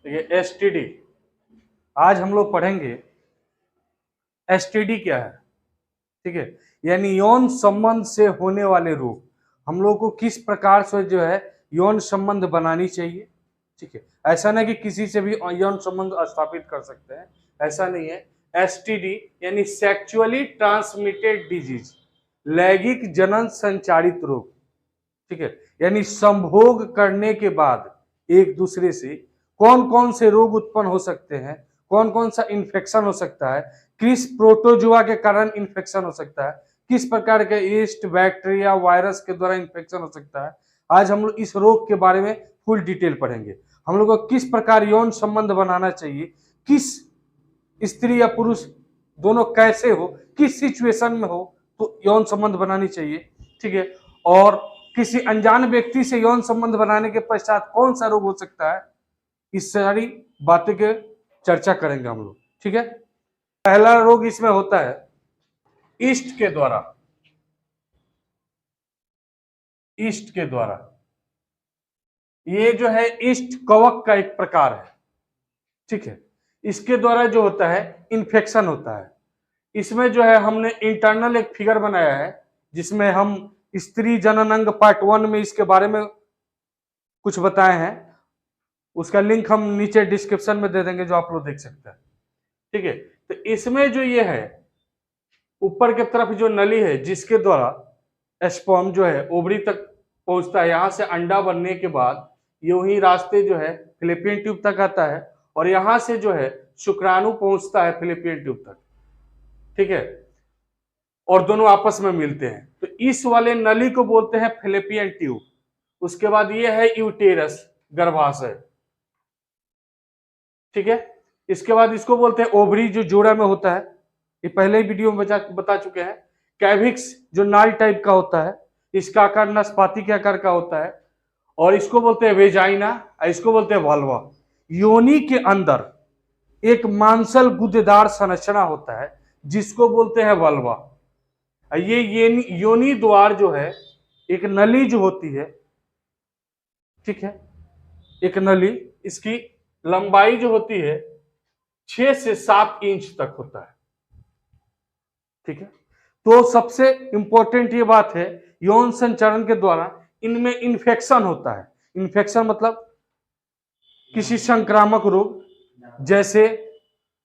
ये एसटीडी। आज हम लोग पढ़ेंगे एसटीडी क्या है। ठीक है, यानी यौन संबंध से होने वाले रोग। हम लोग को किस प्रकार से जो है यौन संबंध बनानी चाहिए। ठीक है, ऐसा नहीं कि किसी से भी यौन संबंध स्थापित कर सकते हैं, ऐसा नहीं है। एसटीडी यानी सेक्सुअली ट्रांसमिटेड डिजीज, लैंगिक जनन संचारित रोग। ठीक है, यानी संभोग करने के बाद एक दूसरे से कौन कौन से रोग उत्पन्न हो सकते हैं, कौन कौन सा इन्फेक्शन हो सकता है, किस प्रोटोजुआ के कारण इन्फेक्शन हो सकता है, किस प्रकार के ईस्ट, बैक्टीरिया, वायरस के द्वारा इन्फेक्शन हो सकता है। आज हम लोग इस रोग के बारे में फुल डिटेल पढ़ेंगे। हम लोग को किस प्रकार यौन संबंध बनाना चाहिए, किस स्त्री या पुरुष दोनों कैसे हो, किस सिचुएशन में हो तो यौन संबंध बनानी चाहिए। ठीक है, और किसी अनजान व्यक्ति से यौन संबंध बनाने के पश्चात कौन सा रोग हो सकता है, इस सारी बातें के चर्चा करेंगे हम लोग। ठीक है, पहला रोग इसमें होता है ईस्ट के द्वारा। ईस्ट के द्वारा, ये जो है ईस्ट कवक का एक प्रकार है। ठीक है, इसके द्वारा जो होता है इन्फेक्शन होता है। इसमें जो है हमने इंटरनल एक फिगर बनाया है जिसमें हम स्त्री जनन अंग पार्ट 1 में इसके बारे में कुछ बताए हैं। उसका लिंक हम नीचे डिस्क्रिप्शन में दे देंगे जो आप लोग देख सकते हैं। ठीक है, तो इसमें जो ये है ऊपर की तरफ जो नली है जिसके द्वारा स्पर्म जो है ओवरी तक पहुंचता है, यहां से अंडा बनने के बाद यूं ही रास्ते जो है फिलिपियन ट्यूब तक आता है और यहां से जो है शुक्राणु पहुंचता है फिलिपियन ट्यूब तक। ठीक है, और दोनों आपस में मिलते हैं, तो इस वाले नली को बोलते हैं फिलिपियन ट्यूब। उसके बाद ये है यूटेरस, गर्भाशय। ठीक है, इसके बाद इसको बोलते हैं ओवरी जो जोड़ा में होता है, ये पहले ही वीडियो में बता चुके हैं। कैविक्स जो नाल टाइप का होता है, इसका आकार नाशपाती के आकार का होता है, और इसको बोलते हैं वेजाइना, इसको बोलते हैं वल्वा। योनि के अंदर एक मांसल गुदेदार संरचना होता है जिसको बोलते हैं वल्वा। ये योनि द्वार जो है एक नली जो होती है, ठीक है, एक नली, इसकी लंबाई जो होती है 6 से 7 इंच तक होता है। ठीक है, तो सबसे इंपॉर्टेंट ये बात है यौन संचरण के द्वारा इनमें इन्फेक्शन होता है। इन्फेक्शन मतलब किसी संक्रामक रोग, जैसे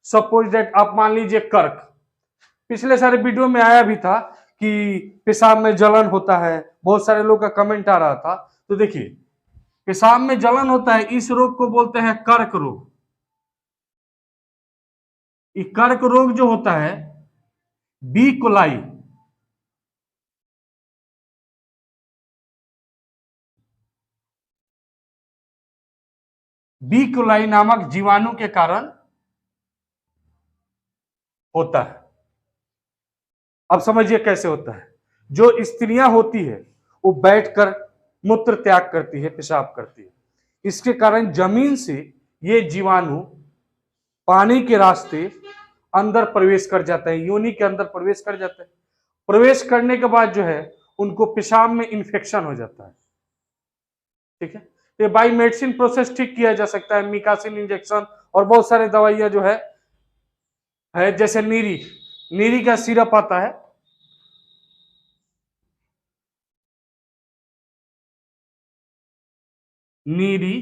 सपोज दैट आप मान लीजिए कर्क। पिछले सारे वीडियो में आया भी था कि पेशाब में जलन होता है, बहुत सारे लोग का कमेंट आ रहा था। तो देखिए, पेशाब में जलन होता है, इस रोग को बोलते हैं कर्क रोग। ये कर्क रोग जो होता है बी कोलाई, बी कोलाई नामक जीवाणु के कारण होता है। अब समझिए कैसे होता है। जो स्त्रियां होती है वो बैठकर मूत्र त्याग करती है, पेशाब करती है। इसके कारण जमीन से ये जीवाणु पानी के रास्ते अंदर प्रवेश कर जाता है, योनि के अंदर प्रवेश कर जाता है। प्रवेश करने के बाद जो है उनको पेशाब में इंफेक्शन हो जाता है। ठीक है, तो बाई मेडिसिन प्रोसेस ठीक किया जा सकता है, मिकासिन इंजेक्शन और बहुत सारे दवाइयां जो है जैसे नीरी का सिरप आता है, नीरी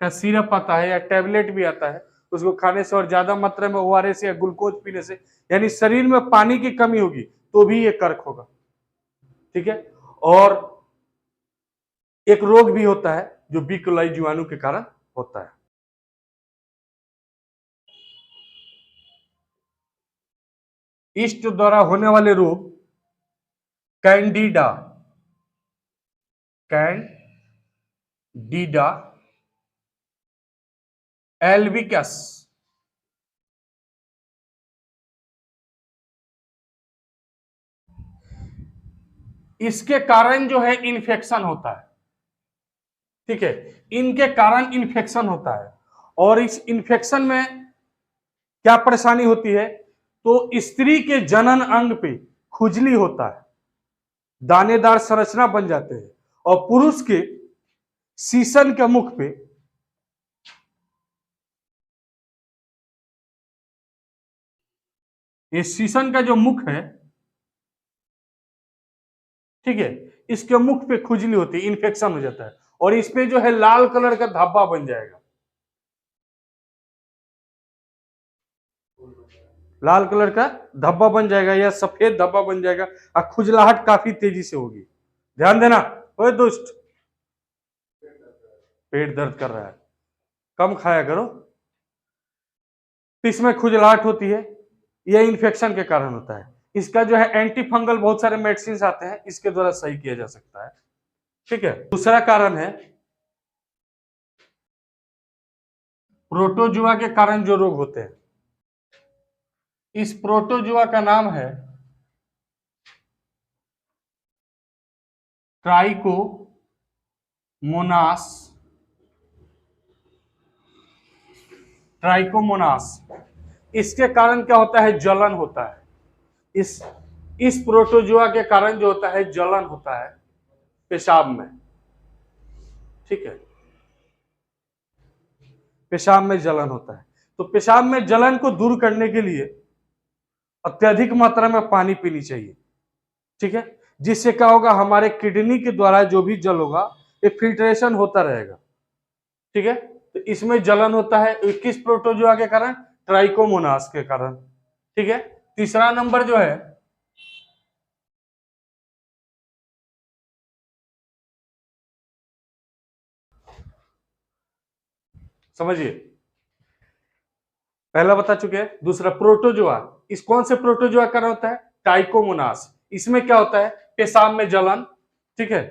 का सिरप आता है या टैबलेट भी आता है, उसको खाने से और ज्यादा मात्रा में ओआरएस या ग्लूकोज पीने से, यानी शरीर में पानी की कमी होगी तो भी ये कर्क होगा। ठीक है, और एक रोग भी होता है जो बी कोलाई जीवाणु के कारण होता है। ईस्ट द्वारा होने वाले रोग कैंडिडा, एल्बिकस, इसके कारण जो है इन्फेक्शन होता है। ठीक है, इनके कारण इन्फेक्शन होता है, और इस इन्फेक्शन में क्या परेशानी होती है, तो स्त्री के जनन अंग पे खुजली होता है, दानेदार संरचना बन जाते हैं, और पुरुष के शीशन के मुख पे ये शीशन का जो मुख है, ठीक है, इसके मुख पे खुजली होती है, इन्फेक्शन हो जाता है और इस पे जो है लाल कलर का धब्बा बन जाएगा, लाल कलर का धब्बा बन जाएगा या सफेद धब्बा बन जाएगा और खुजलाहट काफी तेजी से होगी। ध्यान देना। ओए दोस्त, पेट दर्द कर रहा है, कम खाया करो। इसमें खुजलाहट होती है, यह इन्फेक्शन के कारण होता है। इसका जो है एंटी फंगल बहुत सारे मेडिसिन आते हैं, इसके द्वारा सही किया जा सकता है। ठीक है। दूसरा कारण है प्रोटोजुआ के कारण जो रोग होते हैं, इस प्रोटोजुआ का नाम है ट्राइकोमोनास। ट्राइकोमोनास, इसके कारण क्या होता है, जलन होता है। इस प्रोटोजुआ के कारण जो होता है जलन होता है पेशाब में। ठीक है, पेशाब में जलन होता है। तो पेशाब में जलन को दूर करने के लिए अत्यधिक मात्रा में पानी पीनी चाहिए। ठीक है, जिससे क्या होगा, हमारे किडनी के द्वारा जो भी जल होगा ये फिल्ट्रेशन होता रहेगा। ठीक है, तो इसमें जलन होता है किस प्रोटोजुआ के कारण, ट्राइकोमोनास के कारण। ठीक है। तीसरा नंबर जो है समझिए, पहला बता चुके हैं। दूसरा प्रोटोजुआ, इस कौन से प्रोटोजुआ कारण होता है, ट्राइकोमोनास। इसमें क्या होता है, पेशाब में जलन। ठीक है,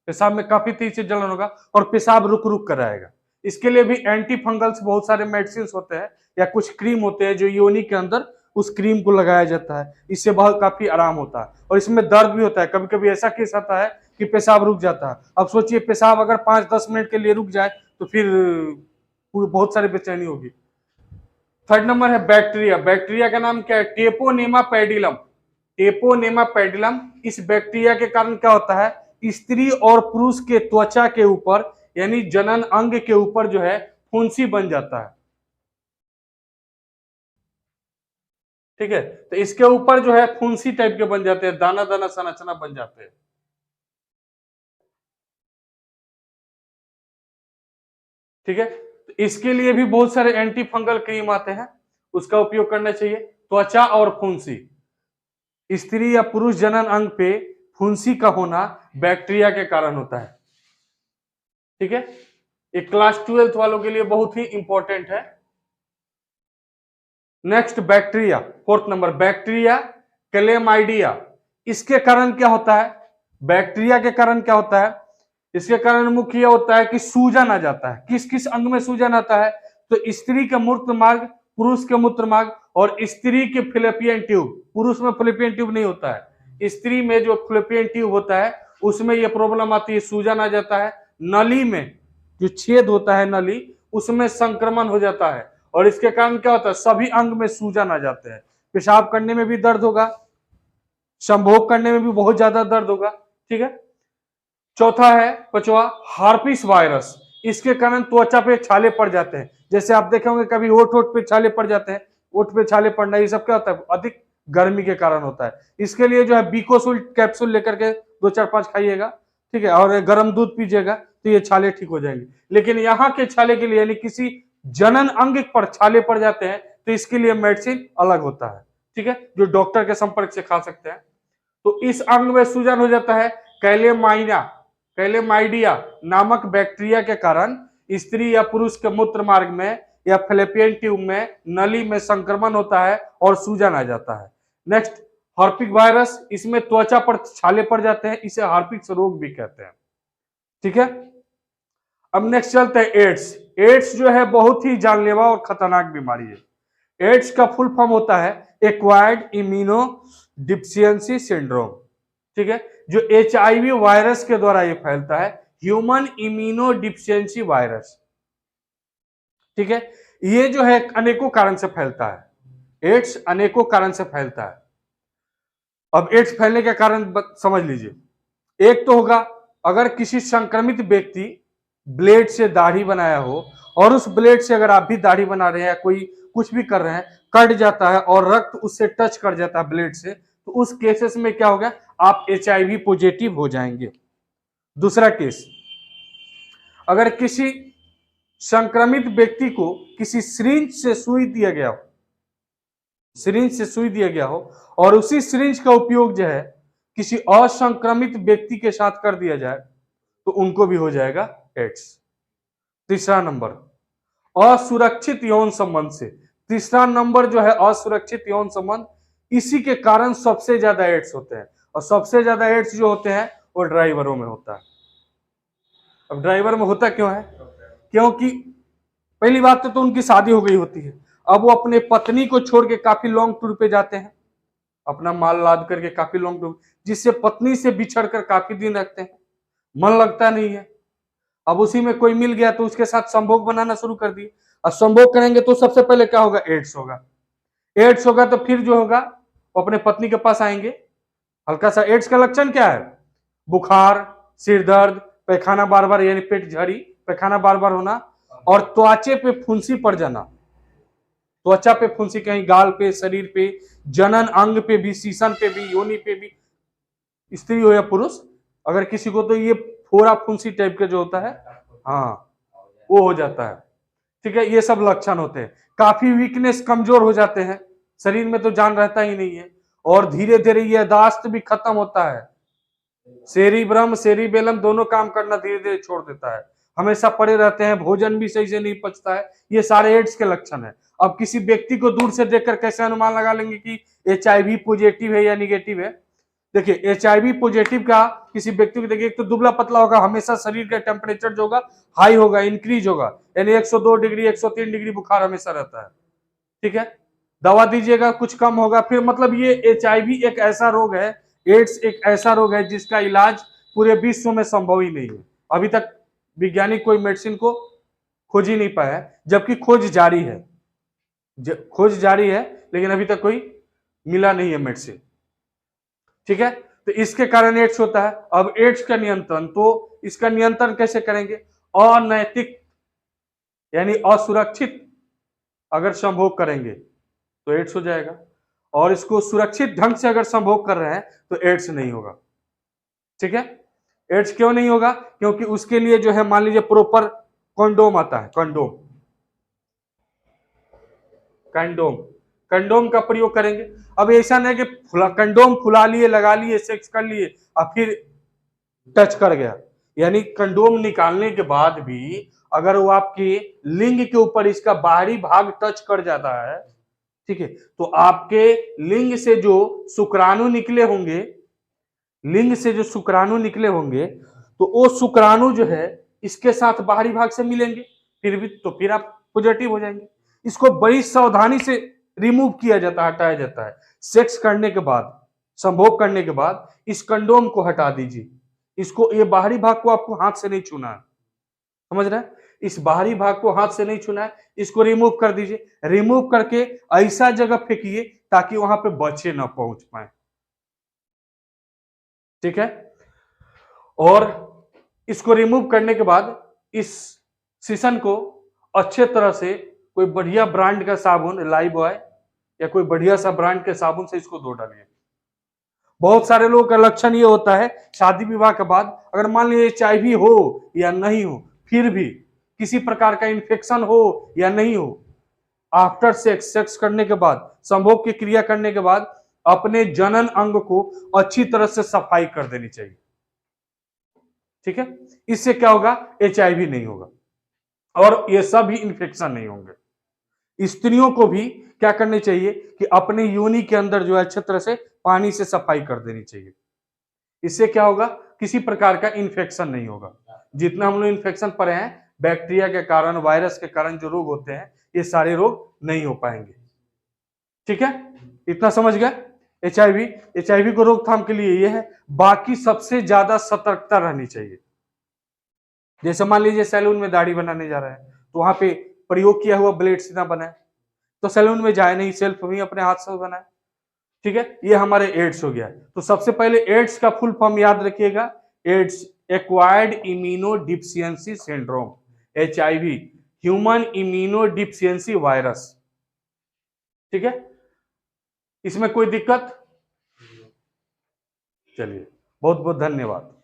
पेशाब में काफी तेज से जलन होगा और पेशाब रुक रुक कर आएगा। इसके लिए भी एंटी फंगल्स बहुत सारे मेडिसिन होते हैं या कुछ क्रीम होते हैं जो योनि के अंदर उस क्रीम को लगाया जाता है, इससे बहुत काफी आराम होता है। और इसमें दर्द भी होता है, कभी कभी ऐसा केस आता है कि पेशाब रुक जाता है। अब सोचिए पेशाब अगर 5-10 मिनट के लिए रुक जाए तो फिर बहुत सारी बेचैनी होगी। थर्ड नंबर है बैक्टीरिया। बैक्टीरिया का नाम क्या है, टेपोनेमा पैडिलम। टेपोनेमा पैडिलम, इस बैक्टीरिया के कारण क्या होता है, स्त्री और पुरुष के त्वचा के ऊपर यानी जनन अंग के ऊपर जो है फुंसी बन जाता है। ठीक है, तो इसके ऊपर जो है फुंसी टाइप के बन जाते हैं, दाना दाना संरचना बन जाते हैं। ठीक है, तो इसके लिए भी बहुत सारे एंटी फंगल क्रीम आते हैं, उसका उपयोग करना चाहिए। त्वचा और फुंसी, स्त्री या पुरुष जनन अंग पे फुंसी का होना बैक्टीरिया के कारण होता है। ठीक है, एक क्लास 12th वालों के लिए बहुत ही इंपॉर्टेंट है। Next bacteria, fourth number bacteria chlamydia. इसके कारण क्या होता है, बैक्टीरिया के कारण क्या होता है, इसके कारण मुख्य होता है कि सूजन आ जाता है। किस किस अंग में सूजन आता है, तो स्त्री के मूत्र मार्ग, पुरुष के मूत्र मार्ग और स्त्री के फिलिपियन ट्यूब। पुरुष में फिलिपियन ट्यूब नहीं होता है, स्त्री में जो फिलिपियन ट्यूब होता है उसमें यह प्रॉब्लम आती है, सूजन आ जाता है। नली में जो छेद होता है नली, उसमें संक्रमण हो जाता है और इसके कारण क्या होता है, सभी अंग में सूजन आ जाते हैं। पेशाब करने में भी दर्द होगा, संभोग करने में भी बहुत ज्यादा दर्द होगा। ठीक है। चौथा है, पांचवा, हार्पिस वायरस। इसके कारण त्वचा पे छाले पड़ जाते हैं। जैसे आप देखे होंगे कभी ओठ पे छाले पड़ जाते हैं, ओठ पे छाले पड़ना, ये सब क्या होता है, अधिक गर्मी के कारण होता है। इसके लिए जो है बीकोसुल कैप्सूल लेकर के 2-4-5 खाइएगा। ठीक है, और गर्म दूध पीजिएगा तो ये छाले ठीक हो जाएंगे। लेकिन यहाँ के छाले के लिए यानी किसी जनन अंग पर छाले पड़ जाते हैं तो इसके लिए मेडिसिन अलग होता है। ठीक है, जो डॉक्टर के संपर्क से खा सकते हैं। तो इस अंग में सूजन हो जाता है कैलेमाइडिया नामक बैक्टीरिया के कारण स्त्री या पुरुष के मूत्र मार्ग में या फैलोपियन ट्यूब में नली में संक्रमण होता है और सूजन आ जाता है। नेक्स्ट, हार्पिक वायरस, इसमें त्वचा पर छाले पड़ जाते हैं, इसे हार्पिक रोग भी कहते हैं। ठीक है, अब नेक्स्ट चलते हैं एड्स। एड्स जो है बहुत ही जानलेवा और खतरनाक बीमारी है। एड्स का फुल फॉर्म होता है एक्वायर्ड इम्यूनो डिफिशियंसी सिंड्रोम। ठीक है, जो HIV वायरस के द्वारा ये फैलता है, ह्यूमन इम्यूनो डिफिशियंसी वायरस। ठीक है, ये जो है अनेकों कारण से फैलता है। एड्स अनेकों कारण से फैलता है। अब एड्स फैलने के कारण समझ लीजिए। एक तो होगा, अगर किसी संक्रमित व्यक्ति ब्लेड से दाढ़ी बनाया हो और उस ब्लेड से अगर आप भी दाढ़ी बना रहे हैं या कोई कुछ भी कर रहे हैं, कट जाता है और रक्त उससे टच कर जाता है ब्लेड से, तो उस केसेस में क्या होगा, आप HIV पॉजिटिव हो जाएंगे। दूसरा केस, अगर किसी संक्रमित व्यक्ति को किसी सिरिंज से सुई दिया गया हो, सिरिंज से सुई दिया गया हो और उसी सिरिंज का उपयोग जो है किसी असंक्रमित व्यक्ति के साथ कर दिया जाए तो उनको भी हो जाएगा एड्स। तीसरा नंबर, असुरक्षित यौन संबंध से। तीसरा नंबर जो है असुरक्षित यौन संबंध, इसी के कारण सबसे ज्यादा एड्स होते हैं और सबसे ज्यादा एड्स जो होते हैं वो ड्राइवरों में होता है। अब ड्राइवर में होता क्यों है, क्योंकि पहली बात तो उनकी शादी हो गई होती है, अब वो अपने पत्नी को छोड़ के काफी लॉन्ग टूर पे जाते हैं, अपना माल लाद करके काफी लॉन्ग टूर, जिससे पत्नी से बिछड़ कर काफी दिन रखते हैं, मन लगता नहीं है। अब उसी में कोई मिल गया तो उसके साथ संभोग बनाना शुरू कर दिए, अब संभोग करेंगे तो सबसे पहले क्या होगा, एड्स होगा। एड्स होगा तो फिर जो होगा वो अपने पत्नी के पास आएंगे। हल्का सा एड्स का लक्षण क्या है, बुखार, सिर दर्द, पैखाना बार बार यानी पेट झड़ी, पैखाना बार बार होना और त्वचा पे फुंसी पड़ जाना। त्वचा पे फुंसी, कहीं गाल पे, शरीर पे, जनन अंग पे भी, शीशन पे भी, योनि पे भी, स्त्री हो या पुरुष, अगर किसी को तो ये फोड़ा फुंसी टाइप का जो होता है, हाँ वो हो जाता है। ठीक है, ये सब लक्षण होते हैं। काफी वीकनेस, कमजोर हो जाते हैं, शरीर में तो जान रहता ही नहीं है और धीरे धीरे ये यादाश्त भी खत्म होता है, सेरिब्रम सेरिबेलम दोनों काम करना धीरे धीरे छोड़ देता है, हमेशा पड़े रहते हैं, भोजन भी सही से नहीं पचता है। ये सारे एड्स के लक्षण है। अब किसी व्यक्ति को दूर से देखकर कैसे अनुमान लगा लेंगे कि HIV पॉजिटिव है या निगेटिव है। देखिए HIV पॉजिटिव का किसी व्यक्ति को देखिए, एक तो दुबला पतला होगा, हमेशा शरीर का टेम्परेचर जो होगा हाई होगा, इंक्रीज होगा, यानी 102 डिग्री 103 डिग्री बुखार हमेशा रहता है। ठीक है, दवा दीजिएगा कुछ कम होगा, फिर मतलब ये HIV एक ऐसा रोग है, एड्स एक ऐसा रोग है जिसका इलाज पूरे विश्व में संभव ही नहीं है। अभी तक वैज्ञानिक कोई मेडिसिन को खोज ही नहीं पाया है, जबकि खोज जारी है, खोज जारी है, लेकिन अभी तक कोई मिला नहीं है मेडिसिन। ठीक है, तो इसके कारण एड्स होता है। अब एड्स का नियंत्रण, तो इसका नियंत्रण कैसे करेंगे, अनैतिक यानी असुरक्षित अगर संभोग करेंगे तो एड्स हो जाएगा, और इसको सुरक्षित ढंग से अगर संभोग कर रहे हैं तो एड्स नहीं होगा। ठीक है, एड्स क्यों नहीं होगा, क्योंकि उसके लिए जो है मान लीजिए प्रॉपर कंडोम आता है, कंडोम कंडोम कंडोम का प्रयोग करेंगे। अब ऐसा नहीं कि कंडोम फुला लिए, लगा लिए, सेक्स कर लिए और फिर टच कर गया, यानी कंडोम निकालने के बाद भी अगर वो आपके लिंग के ऊपर इसका बाहरी भाग टच कर जाता है, ठीक है, तो आपके लिंग से जो शुक्राणु निकले होंगे, लिंग से जो शुक्राणु निकले होंगे, तो वो शुक्राणु जो है इसके साथ बाहरी भाग से मिलेंगे, फिर भी तो फिर आप पॉजिटिव हो जाएंगे। इसको बड़ी सावधानी से रिमूव किया जाता है, हटाया जाता है। सेक्स करने के बाद, संभोग करने के बाद इस कंडोम को हटा दीजिए, इसको, ये बाहरी भाग को आपको हाथ से नहीं छूना है, समझ रहे हैं, इस बाहरी भाग को हाथ से नहीं छूना है, इसको रिमूव कर दीजिए। रिमूव करके ऐसा जगह फेंकिए ताकि वहां पे बच्चे ना पहुंच पाए। ठीक है, और इसको रिमूव करने के बाद इस शीशन को अच्छे तरह से कोई बढ़िया ब्रांड का साबुन, लाइबॉय या कोई बढ़िया सा ब्रांड के साबुन से इसको धो डालिए। बहुत सारे लोगों का लक्षण ये होता है शादी विवाह के बाद, अगर मान लीजिए HIV हो या नहीं हो, फिर भी किसी प्रकार का इन्फेक्शन हो या नहीं हो, आफ्टर सेक्स, सेक्स करने के बाद, संभोग की क्रिया करने के बाद अपने जनन अंग को अच्छी तरह से सफाई कर देनी चाहिए। ठीक है, इससे क्या होगा, HIV नहीं होगा और ये सब भी इन्फेक्शन नहीं होंगे। स्त्रियों को भी क्या करनी चाहिए कि अपने योनि के अंदर जो है अच्छी तरह से पानी से सफाई कर देनी चाहिए। इससे क्या होगा, किसी प्रकार का इन्फेक्शन नहीं होगा। जितना हम लोग इन्फेक्शन पड़े हैं, बैक्टीरिया के कारण, वायरस के कारण जो रोग होते हैं, ये सारे रोग नहीं हो पाएंगे। ठीक है, इतना समझ गए। HIV को रोकथाम के लिए ये है, बाकी सबसे ज्यादा सतर्कता रहनी चाहिए। जैसे मान लीजिए सैलून में दाढ़ी बनाने जा रहे हैं, तो वहां पे प्रयोग किया हुआ ब्लेड से ना बनाए, तो सैलून में जाए नहीं, सेल्फ ही अपने हाथ से बनाए। ठीक है, ये हमारे एड्स हो गया। तो सबसे पहले एड्स का फुल फॉर्म याद रखिएगा, ads acquired immunodeficiency syndrome, HIV human immunodeficiency virus. ठीक है, इसमें कोई दिक्कत? चलिए, बहुत बहुत धन्यवाद।